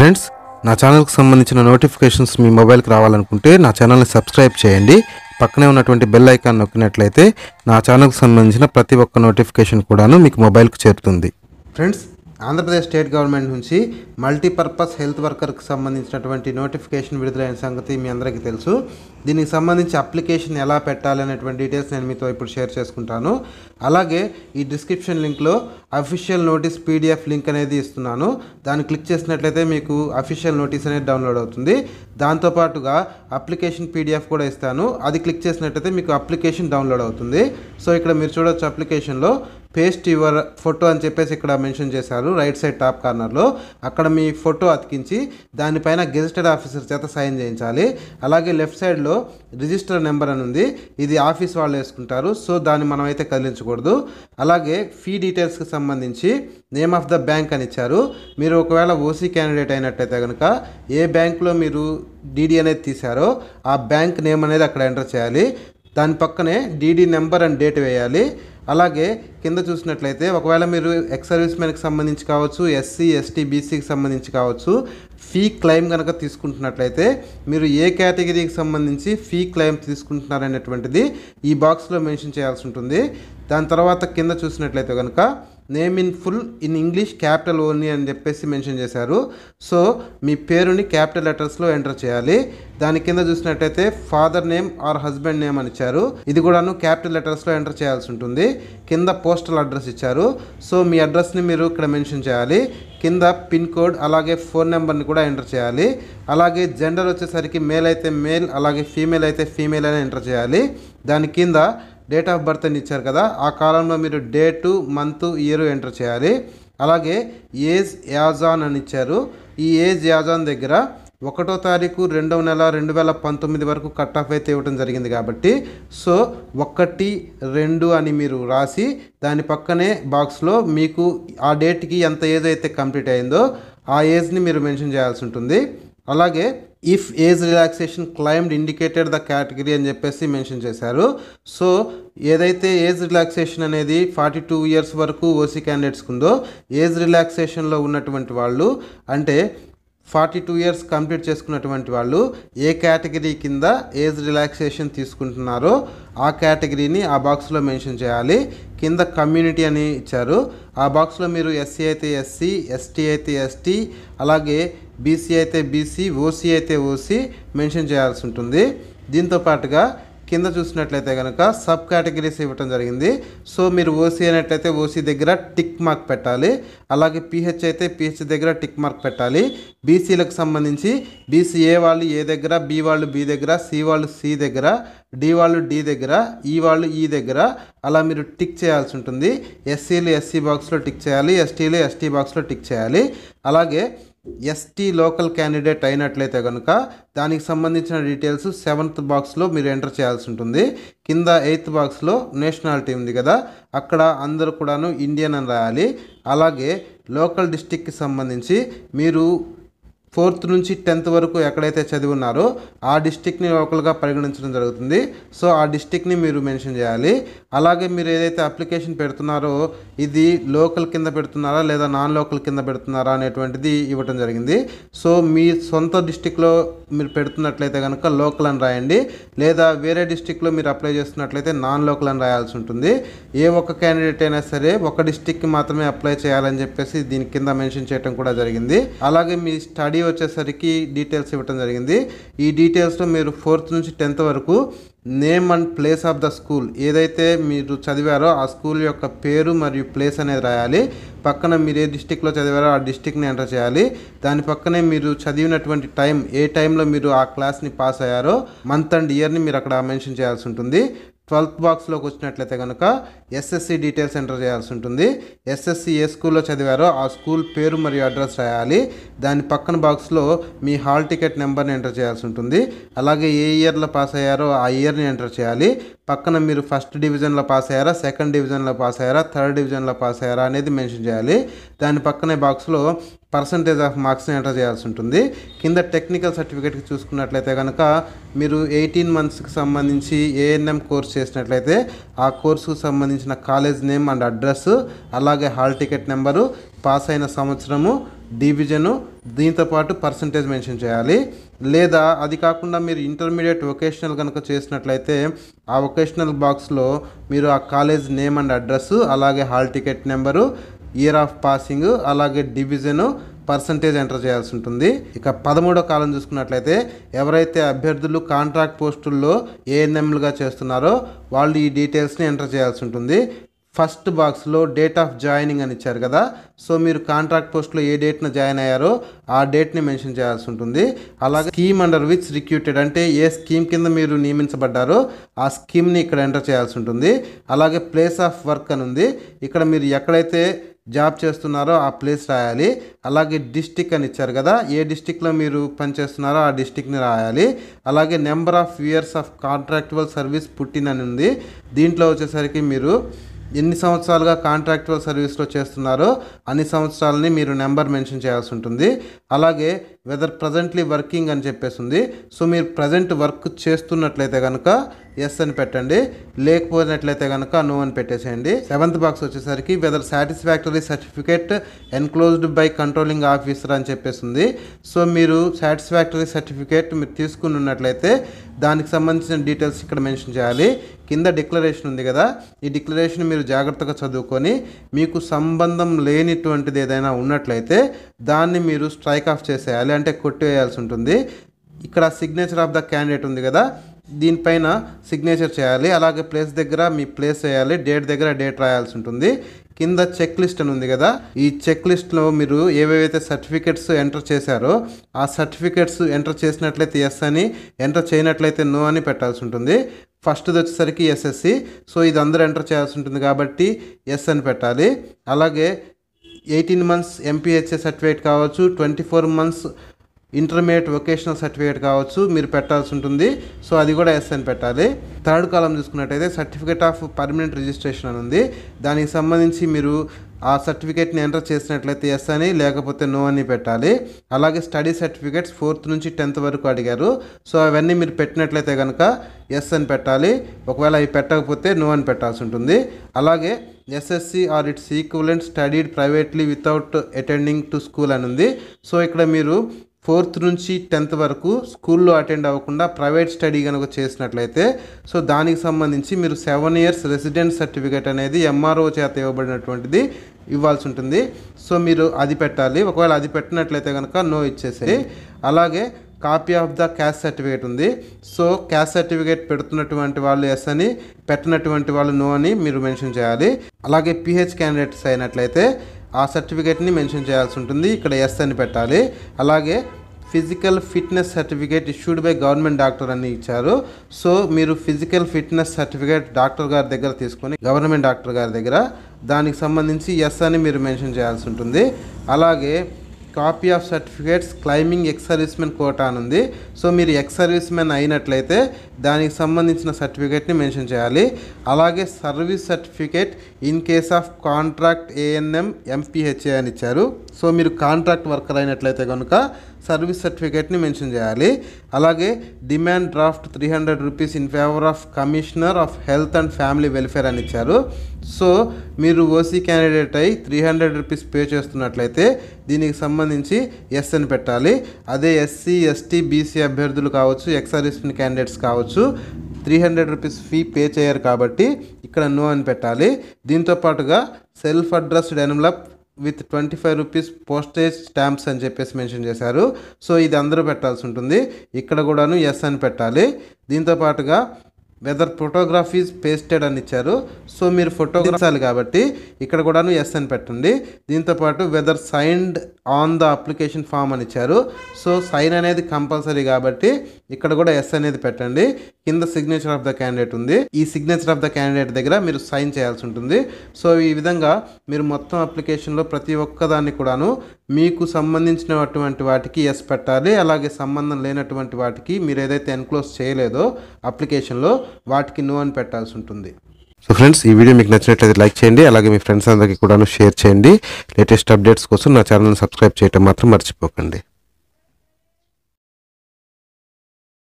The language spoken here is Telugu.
ఫ్రెండ్స్, నా ఛానల్కి సంబంధించిన నోటిఫికేషన్స్ మీ మొబైల్కి రావాలనుకుంటే నా ఛానల్ని సబ్స్క్రైబ్ చేయండి. పక్కనే ఉన్నటువంటి బెల్ ఐకాన్ నొక్కినట్లయితే నా ఛానల్కి సంబంధించిన ప్రతి ఒక్క నోటిఫికేషన్ కూడాను మీకు మొబైల్కి చేరుతుంది. ఫ్రెండ్స్, ఆంధ్రప్రదేశ్ స్టేట్ గవర్నమెంట్ నుంచి మల్టీపర్పస్ హెల్త్ వర్కర్కి సంబంధించినటువంటి నోటిఫికేషన్ విడుదలైన సంగతి మీ అందరికీ తెలుసు. దీనికి సంబంధించి అప్లికేషన్ ఎలా పెట్టాలి అనేటువంటి డీటెయిల్స్ నేను మీతో ఇప్పుడు షేర్ చేసుకుంటాను. అలాగే ఈ డిస్క్రిప్షన్ లింక్లో అఫీషియల్ నోటీస్ పీడిఎఫ్ లింక్ అనేది ఇస్తున్నాను. దాన్ని క్లిక్ చేసినట్లయితే మీకు అఫీషియల్ నోటీస్ అనేది డౌన్లోడ్ అవుతుంది. దాంతోపాటుగా అప్లికేషన్ పీడిఎఫ్ కూడా ఇస్తాను. అది క్లిక్ చేసినట్లయితే మీకు అప్లికేషన్ డౌన్లోడ్ అవుతుంది. సో ఇక్కడ మీరు చూడొచ్చు, అప్లికేషన్లో పేస్ట్ యువర్ ఫోటో అని చెప్పేసి ఇక్కడ మెన్షన్ చేశారు. రైట్ సైడ్ టాప్ కార్నర్లో అక్కడ మీ ఫోటో అతికించి దానిపైన గెజిటెడ్ ఆఫీసర్ చేత సైన్ చేయించాలి. అలాగే లెఫ్ట్ సైడ్లో రిజిస్టర్ నెంబర్ అని ఉంది. ఇది ఆఫీస్ వాళ్ళు వేసుకుంటారు, సో దాన్ని మనం అయితే కదిలించకూడదు. అలాగే ఫీ డీటెయిల్స్కి సంబంధించి నేమ్ ఆఫ్ ద బ్యాంక్ అని ఇచ్చారు. మీరు ఒకవేళ ఓసీ క్యాండిడేట్ అయినట్టయితే కనుక ఏ బ్యాంకులో మీరు డీడీ అనేది తీశారో ఆ బ్యాంక్ నేమ్ అనేది అక్కడ ఎంటర్ చేయాలి. దాని పక్కనే డీడీ నెంబర్ అండ్ డేట్ వేయాలి. అలాగే కింద చూసినట్లయితే ఒకవేళ మీరు ఎక్స్ సర్వీస్ మ్యాన్కి సంబంధించి కావచ్చు, ఎస్సీ ఎస్టీ బీసీకి సంబంధించి కావచ్చు, ఫీ క్లెయిమ్ కనుక తీసుకుంటున్నట్లయితే మీరు ఏ కేటగిరీకి సంబంధించి ఫీ క్లెయిమ్ తీసుకుంటున్నారనేటువంటిది ఈ బాక్స్లో మెన్షన్ చేయాల్సి ఉంటుంది. దాని తర్వాత కింద చూసినట్లయితే కనుక name in full in English capital only అని చెప్పేసి మెన్షన్ చేశారు. సో మీ పేరుని క్యాపిటల్ లెటర్స్లో ఎంటర్ చేయాలి. దాని కింద చూసినట్టయితే father name or husband name అని ఇచ్చారు. ఇది కూడాను క్యాపిటల్ లెటర్స్లో ఎంటర్ చేయాల్సి ఉంటుంది. కింద పోస్టల్ అడ్రస్ ఇచ్చారు. సో మీ అడ్రస్ని మీరు ఇక్కడ మెన్షన్ చేయాలి. కింద పిన్ కోడ్ అలాగే ఫోన్ నెంబర్ని కూడా ఎంటర్ చేయాలి. అలాగే జెండర్ వచ్చేసరికి మేల్ అయితే మేల్, అలాగే ఫీమేల్ అయితే ఫీమేల్ అని ఎంటర్ చేయాలి. దాని కింద డేట్ ఆఫ్ బర్త్ అని ఇచ్చారు కదా, ఆ కాలంలో మీరు డేటు, మంత్, ఇయర్ ఎంటర్ చేయాలి. అలాగే ఏజ్ యాజ్ ఆన్ అని ఇచ్చారు. ఈ ఏజ్ యాజ్ ఆన్ దగ్గర 1వ తారీఖు 2వ నెల 2019 వరకు కట్ ఆఫ్ అయితే ఇవ్వడం జరిగింది కాబట్టి సో 1, 2 అని మీరు రాసి దాని పక్కనే బాక్స్లో మీకు ఆ డేట్కి ఎంత ఏజ్ అయితే కంప్లీట్ అయిందో ఆ ఏజ్ని మీరు మెన్షన్ చేయాల్సి ఉంటుంది. అలాగే if age relaxation claimed indicated the category అని చెప్పేసి మెన్షన్ చేశారు. సో ఏదైతే ఏజ్ రిలాక్సేషన్ అనేది 42 ఇయర్స్ వరకు ఓసీ క్యాండిడేట్స్కి ఉందో ఏజ్ రిలాక్సేషన్లో ఉన్నటువంటి వాళ్ళు, అంటే 42 ఇయర్స్ కంప్లీట్ చేసుకున్నటువంటి వాళ్ళు ఏ కేటగిరీ కింద ఏజ్ రిలాక్సేషన్ తీసుకుంటున్నారో ఆ కేటగిరీని ఆ బాక్స్లో మెన్షన్ చేయాలి. కింద కమ్యూనిటీ అని ఇచ్చారు. ఆ బాక్స్లో మీరు ఎస్సీ అయితే ఎస్సీ, ఎస్టీ అయితే ఎస్టీ, అలాగే బీసీ అయితే బీసీ, ఓసీ అయితే ఓసీ మెన్షన్ చేయాల్సి ఉంటుంది. దీంతో పాటుగా కింద చూసినట్లయితే కనుక సబ్ కేటగిరీస్ ఇవ్వటం జరిగింది. సో మీరు ఓసీ అయినట్లయితే ఓసీ దగ్గర టిక్ మార్క్ పెట్టాలి. అలాగే పీహెచ్ అయితే పీహెచ్ దగ్గర టిక్ మార్క్ పెట్టాలి. బీసీలకు సంబంధించి బీసీ ఏ వాళ్ళు ఏ దగ్గర, బి వాళ్ళు బి దగ్గర, సి వాళ్ళు సి దగ్గర, డి వాళ్ళు డి దగ్గర, ఈ వాళ్ళు ఈ దగ్గర అలా మీరు టిక్ చేయాల్సి ఉంటుంది. ఎస్సీలు ఎస్సీ బాక్స్లో టిక్ చేయాలి, ఎస్టీలు ఎస్టీ బాక్స్లో టిక్ చేయాలి. అలాగే ఎస్టీ లోకల్ క్యాండిడేట్ అయినట్లయితే కనుక దానికి సంబంధించిన డీటెయిల్స్ 7th బాక్స్లో మీరు ఎంటర్ చేయాల్సి ఉంటుంది. కింద 8th బాక్స్లో నేషనాలిటీ ఉంది కదా, అక్కడ అందరూ కూడాను ఇండియన్ అని రాయాలి. అలాగే లోకల్ డిస్టిక్కి సంబంధించి మీరు 4th నుంచి 10th వరకు ఎక్కడైతే చదివి ఉన్నారో ఆ డిస్టిక్ని లోకల్గా పరిగణించడం జరుగుతుంది. సో ఆ డిస్టిక్ని మీరు మెన్షన్ చేయాలి. అలాగే మీరు ఏదైతే అప్లికేషన్ పెడుతున్నారో ఇది లోకల్ కింద పెడుతున్నారా లేదా నాన్ లోకల్ కింద పెడుతున్నారా అనేటువంటిది ఇవ్వటం జరిగింది. సో మీ సొంత డిస్టిక్లో మీరు పెడుతున్నట్లయితే కనుక లోకల్ అని రాయండి, లేదా వేరే డిస్టిక్లో మీరు అప్లై చేస్తున్నట్లయితే నాన్ లోకల్ అని రాయాల్సి ఉంటుంది. ఏ ఒక్క క్యాండిడేట్ అయినా సరే ఒక డిస్టిక్కి మాత్రమే అప్లై చేయాలని చెప్పేసి దీని కింద మెన్షన్ చేయడం కూడా జరిగింది. అలాగే మీ స్టడీ వచ్చేసరికి డీటెయిల్స్ ఇవ్వటం జరిగింది. ఈ డీటెయిల్స్లో మీరు 4th నుంచి 10th వరకు name and place of the school ఏదైతే మీరు చదివారో ఆ స్కూల్ యొక్క పేరు మరియు ప్లేస్ అనేది రాయాలి. పక్కన మీరు ఏ డిస్టిక్లో చదివారో ఆ డిస్టిక్ని ఎంటర్ చేయాలి. దాని పక్కనే మీరు చదివినటువంటి టైం, ఏ టైంలో మీరు ఆ క్లాస్ని పాస్ అయ్యారో మంత్ అండ్ ఇయర్ని మీరు అక్కడ మెన్షన్ చేయాల్సి ఉంటుంది. 12th బాక్స్లోకి వచ్చినట్లయితే కనుక ఎస్ఎస్సి డీటెయిల్స్ ఎంటర్ చేయాల్సి ఉంటుంది. ఎస్ఎస్సి ఏ స్కూల్లో చదివారో ఆ స్కూల్ పేరు మరియు అడ్రస్ రాయాలి. దాని పక్కన బాక్స్లో మీ హాల్ టికెట్ నెంబర్ని ఎంటర్ చేయాల్సి ఉంటుంది. అలాగే ఏ ఇయర్లో పాస్ అయ్యారో ఆ ఇయర్ని ఎంటర్ చేయాలి. పక్కన మీరు 1st డివిజన్లో పాస్ అయ్యారా, 2nd డివిజన్లో పాస్ అయ్యారా, 3rd డివిజన్లో పాస్ అయ్యారా అనేది మెన్షన్ చేయాలి. దాని పక్కనే బాక్స్లో పర్సంటేజ్ ఆఫ్ మార్క్స్ని ఎంటర్ చేయాల్సి ఉంటుంది. కింద టెక్నికల్ సర్టిఫికేట్కి చూసుకున్నట్లయితే కనుక మీరు 18 monthsకి సంబంధించి ఏఎన్ఎం కోర్స్ చేసినట్లయితే ఆ కోర్సుకు సంబంధించిన కాలేజ్ నేమ్ అండ్ అడ్రస్, అలాగే హాల్ టికెట్ నెంబరు, పాస్ అయిన సంవత్సరము, డివిజను, దీంతో పాటు పర్సంటేజ్ మెన్షన్ చేయాలి. లేదా అది కాకుండా మీరు ఇంటర్మీడియట్ వొకేషనల్ కనుక చేసినట్లయితే ఆ వొకేషనల్ బాక్స్లో మీరు ఆ కాలేజ్ నేమ్ అండ్ అడ్రస్, అలాగే hall ticket number, year of passing, అలాగే డివిజను, పర్సంటేజ్ ఎంటర్ చేయాల్సి ఉంటుంది. ఇక 13వ కాలం చూసుకున్నట్లయితే ఎవరైతే అభ్యర్థులు కాంట్రాక్ట్ పోస్టుల్లో ఏఎన్ఎంలుగా చేస్తున్నారో వాళ్ళు ఈ డీటెయిల్స్ని ఎంటర్ చేయాల్సి ఉంటుంది. ఫస్ట్ బాక్స్లో డేట్ ఆఫ్ జాయినింగ్ అని ఇచ్చారు కదా, సో మీరు కాంట్రాక్ట్ పోస్ట్లో ఏ డేట్న జాయిన్ అయ్యారో ఆ డేట్ని మెన్షన్ చేయాల్సి ఉంటుంది. అలాగే స్కీమ్ అండర్ విచ్ రిక్రూటెడ్, అంటే ఏ స్కీమ్ కింద మీరు నియమించబడ్డారో ఆ స్కీమ్ని ఇక్కడ ఎంటర్ చేయాల్సి ఉంటుంది. అలాగే ప్లేస్ ఆఫ్ వర్క్ అని ఉంది, ఇక్కడ మీరు ఎక్కడైతే జాబ్ చేస్తున్నారో ఆ ప్లేస్ రాయాలి. అలాగే డిస్టిక్ అని ఇచ్చారు కదా, ఏ డిస్టిక్లో మీరు పనిచేస్తున్నారో ఆ డిస్టిక్ని రాయాలి. అలాగే number of years of contractual service పుట్టినని ఉంది, దీంట్లో వచ్చేసరికి మీరు ఎన్ని సంవత్సరాలుగా కాంట్రాక్చువల్ సర్వీస్లో చేస్తున్నారో అన్ని సంవత్సరాలని మీరు నెంబర్ మెన్షన్ చేయాల్సి ఉంటుంది. అలాగే వెదర్ ప్రజెంట్లీ వర్కింగ్ అని చెప్పేసింది, సో మీరు ప్రజెంట్ వర్క్ చేస్తున్నట్లయితే కనుక ఎస్ అని పెట్టండి, లేకపోయినట్లయితే కనుక నో అని పెట్టేసేయండి. 7th బాక్స్ వచ్చేసరికి whether satisfactory certificate enclosed by controlling officer అని చెప్పేసింది. సో మీరు సాటిస్ఫాక్టరీ సర్టిఫికేట్ మీరు తీసుకుని ఉన్నట్లయితే దానికి సంబంధించిన డీటెయిల్స్ ఇక్కడ మెన్షన్ చేయాలి. కింద డిక్లరేషన్ ఉంది కదా, ఈ డిక్లరేషన్ మీరు జాగ్రత్తగా చదువుకొని మీకు సంబంధం లేనిటువంటిది ఏదైనా ఉన్నట్లయితే దాన్ని మీరు స్ట్రైక్ ఆఫ్ చేసేయాలి, అంటే కొట్టివేయాల్సి ఉంటుంది. ఇక్కడ సిగ్నేచర్ ఆఫ్ ద క్యాండిడేట్ ఉంది కదా, దీనిపైన సిగ్నేచర్ చేయాలి. అలాగే ప్లేస్ దగ్గర మీ ప్లేస్ వేయాలి, డేట్ దగ్గర డేట్ రాయాల్సి ఉంటుంది. కింద చెక్ లిస్ట్ అని ఉంది కదా, ఈ చెక్ లిస్ట్లో మీరు ఏవేవైతే సర్టిఫికెట్స్ ఎంటర్ చేశారో ఆ సర్టిఫికెట్స్ ఎంటర్ చేసినట్లయితే ఎస్ అని, ఎంటర్ చేయనట్లయితే నో అని పెట్టాల్సి ఉంటుంది. ఫస్ట్ది వచ్చేసరికి ఎస్ఎస్సి, సో ఇది అందరూ ఎంటర్ చేయాల్సి ఉంటుంది కాబట్టి ఎస్ అని పెట్టాలి. అలాగే 18 months ఎంపీహెచ్ఏ సర్టిఫికేట్ కావచ్చు, 24 months ఇంటర్మీడియట్ వొకేషనల్ సర్టిఫికేట్ కావచ్చు మీరు పెట్టాల్సి ఉంటుంది, సో అది కూడా ఎస్ అని పెట్టాలి. 3rd కాలం చూసుకున్నట్టయితే సర్టిఫికేట్ ఆఫ్ పర్మనెంట్ రిజిస్ట్రేషన్ అని ఉంది, దానికి సంబంధించి మీరు ఆ సర్టిఫికేట్ని ఎంటర్ చేసినట్లయితే ఎస్ అని, లేకపోతే నో అని పెట్టాలి. అలాగే స్టడీ సర్టిఫికేట్స్ 4th నుంచి 10th వరకు అడిగారు, సో అవన్నీ మీరు పెట్టినట్లయితే కనుక ఎస్ అని పెట్టాలి, ఒకవేళ అవి పెట్టకపోతే నో అని పెట్టాల్సి ఉంటుంది. అలాగే SSC or it's equivalent studied privately without attending to school అని ఉంది. సో ఇక్కడ మీరు 4th నుంచి 10th వరకు స్కూల్లో అటెండ్ అవ్వకుండా ప్రైవేట్ స్టడీ కనుక చేసినట్లయితే సో దానికి సంబంధించి మీరు 7 years రెసిడెంట్ సర్టిఫికేట్ అనేది ఎంఆర్ఓ చేత ఇవ్వబడినటువంటిది ఇవ్వాల్సి ఉంటుంది, సో మీరు అది పెట్టాలి. ఒకవేళ అది పెట్టినట్లయితే కనుక నో ఇచ్చేసి. అలాగే copy of the cast certificate ఉంది, సో క్యాస్ట్ సర్టిఫికేట్ పెడుతున్నటువంటి వాళ్ళు ఎస్ అని, పెట్టినటువంటి వాళ్ళు నో అని మీరు మెన్షన్ చేయాలి. అలాగే పిహెచ్ క్యాండిడేట్స్ అయినట్లయితే ఆ సర్టిఫికేట్ని మెన్షన్ చేయాల్సి ఉంటుంది, ఇక్కడ ఎస్ అని పెట్టాలి. అలాగే physical fitness certificate issued by government doctor అని ఇచ్చారు, సో మీరు ఫిజికల్ ఫిట్నెస్ సర్టిఫికేట్ డాక్టర్ గారి దగ్గర తీసుకొని, గవర్నమెంట్ డాక్టర్ గారి దగ్గర, దానికి సంబంధించి ఎస్ అని మీరు మెన్షన్ చేయాల్సి ఉంటుంది. అలాగే copy of certificates claiming ex servicemen quota అని ఉంది, సో మీరు ఎక్స్ సర్వీస్మెన్ అయినట్లయితే దానికి సంబంధించిన సర్టిఫికేట్ని మెన్షన్ చేయాలి. అలాగే service certificate in case of contract ANM MPHA అని ఇచ్చారు, సో మీరు కాంట్రాక్ట్ వర్కర్ అయినట్లయితే కనుక సర్వీస్ సర్టిఫికేట్ని మెన్షన్ చేయాలి. అలాగే demand draft 300 rupees in favour of commissioner of health and family welfare అని ఇచ్చారు, సో మీరు ఓసీ క్యాండిడేట్ అయి 300 రూపీస్ పే చేస్తున్నట్లయితే దీనికి సంబంధించి ఎస్ అని పెట్టాలి. అదే ఎస్సీ ఎస్టీ బీసీ అభ్యర్థులు కావచ్చు, ఎక్స్ సర్వీస్మెన్ క్యాండిడేట్స్ కావచ్చు 300 రూపీస్ ఫీ పే చేయరు కాబట్టి ఇక్కడ నో అని పెట్టాలి. దీంతో పాటుగా self addressed envelope with 25 rupees postage stamps అని చెప్పేసి మెన్షన్ చేశారు, సో ఇది అందరూ పెట్టాల్సి ఉంటుంది, ఇక్కడ కూడాను ఎస్ అని పెట్టాలి. దీంతో పాటుగా వెదర్ ఫోటోగ్రాఫ్ ఈజ్ పేస్టెడ్ అని ఇచ్చారు, సో మీరు ఫోటోగ్రాఫాలి కాబట్టి ఇక్కడ కూడాను ఎస్ అని పెట్టండి. దీంతోపాటు whether signed on the application form అని ఇచ్చారు, సో సైన్ అనేది కంపల్సరీ కాబట్టి ఇక్కడ కూడా ఎస్ అనేది పెట్టండి. కింద సిగ్నేచర్ ఆఫ్ ద క్యాండిడేట్ ఉంది, ఈ సిగ్నేచర్ ఆఫ్ ద క్యాండిడేట్ దగ్గర మీరు సైన్ చేయాల్సి ఉంటుంది. సో ఈ విధంగా మీరు మొత్తం అప్లికేషన్లో ప్రతి ఒక్కదాన్ని కూడాను మీకు సంబంధించినటువంటి వాటికి ఎస్ పెట్టాలి. అలాగే సంబంధం లేనటువంటి వాటికి మీరు ఏదైతే ఎన్క్లోజ్ చేయలేదో అప్లికేషన్లో వాటికి నో అని పెట్టాల్సి ఉంటుంది. సో ఫ్రెండ్స్, ఈ వీడియో మీకు నచ్చినట్లయితే లైక్ చేయండి, అలాగే మీ ఫ్రెండ్స్ అందరికీ కూడా షేర్ చేయండి. లేటెస్ట్ అప్డేట్స్ కోసం నా ఛానల్ని సబ్స్క్రైబ్ చేయడం మాత్రం మర్చిపోకండి.